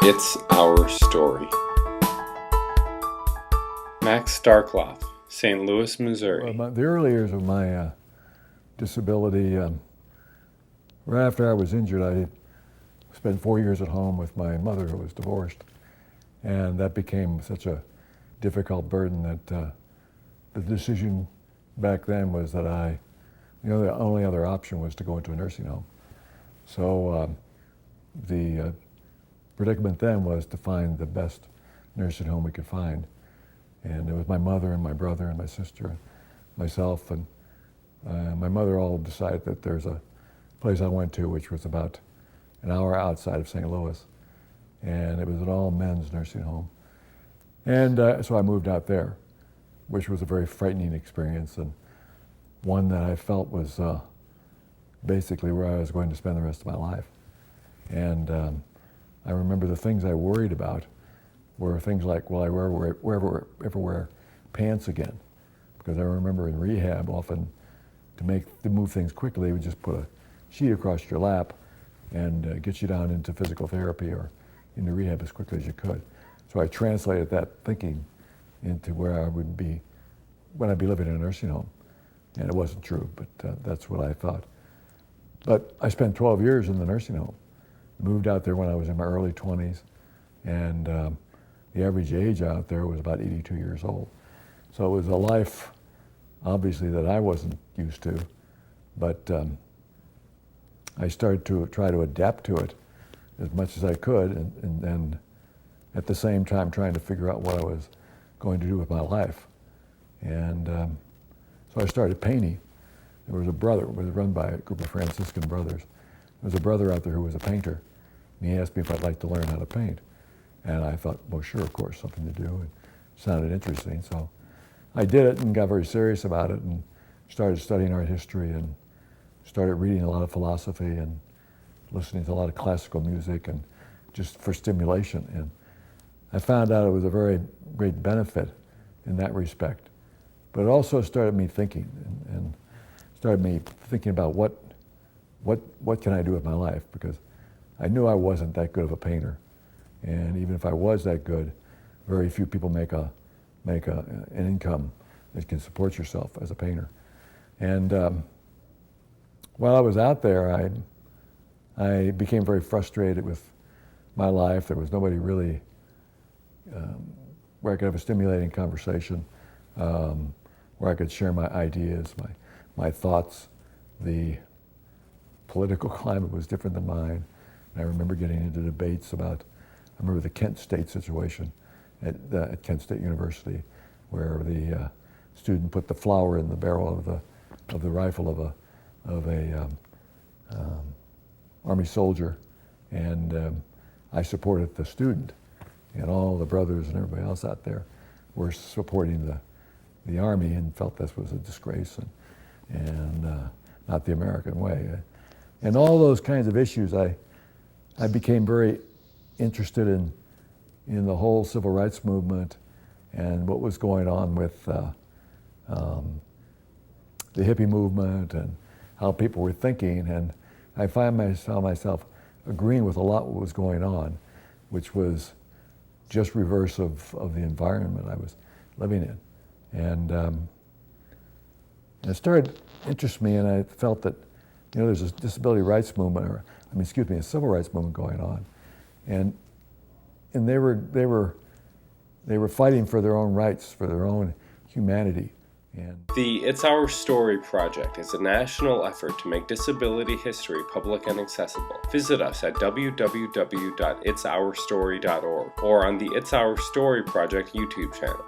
It's Our Story. Max Starkloff, St. Louis, Missouri. The early years of my disability, right after I was injured, I spent 4 years at home with my mother, who was divorced, and that became such a difficult burden that the decision back then was that the only other option was to go into a nursing home. So the predicament then was to find the best nursing home we could find. And it was my mother and my brother and my sister and myself, and my mother all decided that there's a place I went to which was about an hour outside of St. Louis, and it was an all-men's nursing home. And so I moved out there, which was a very frightening experience, and one that I felt was basically where I was going to spend the rest of my life. And I remember the things I worried about were things like, will I ever wear pants again? Because I remember in rehab, often to move things quickly, we just put a sheet across your lap and get you down into physical therapy or into rehab as quickly as you could. So I translated that thinking into where I would be when I'd be living in a nursing home. And it wasn't true, but that's what I thought. But I spent 12 years in the nursing home. Moved out there when I was in my early 20s, and the average age out there was about 82 years old. So it was a life, obviously, that I wasn't used to, but I started to try to adapt to it as much as I could, and then at the same time trying to figure out what I was going to do with my life. And so I started painting. There was a brother, it was run by a group of Franciscan brothers. There was a brother out there who was a painter, and he asked me if I'd like to learn how to paint. And I thought, well, sure, of course, something to do. It sounded interesting, so I did it and got very serious about it and started studying art history and started reading a lot of philosophy and listening to a lot of classical music and just for stimulation. And I found out it was a very great benefit in that respect. But it also started me thinking and started me thinking about what can I do with my life, because I knew I wasn't that good of a painter. And even if I was that good, very few people make an income that can support yourself as a painter. And while I was out there, I became very frustrated with my life. There was nobody really where I could have a stimulating conversation, where I could share my ideas, my thoughts. The political climate was different than mine. And I remember getting into debates about, I remember the Kent State situation at Kent State University, where the student put the flower in the barrel of the rifle of a Army soldier, and I supported the student, and all the brothers and everybody else out there were supporting the Army and felt this was a disgrace and not the American way. And all those kinds of issues, I became very interested in the whole civil rights movement and what was going on with the hippie movement and how people were thinking. And I found myself agreeing with a lot what was going on, which was just reverse of the environment I was living in. And it started to interest me, and I felt that, there's a disability rights movement, a civil rights movement going on, and they were fighting for their own rights, for their own humanity. And The It's Our Story project is a national effort to make disability history public and accessible. Visit us at www.itsourstory.org or on the It's Our Story project YouTube channel.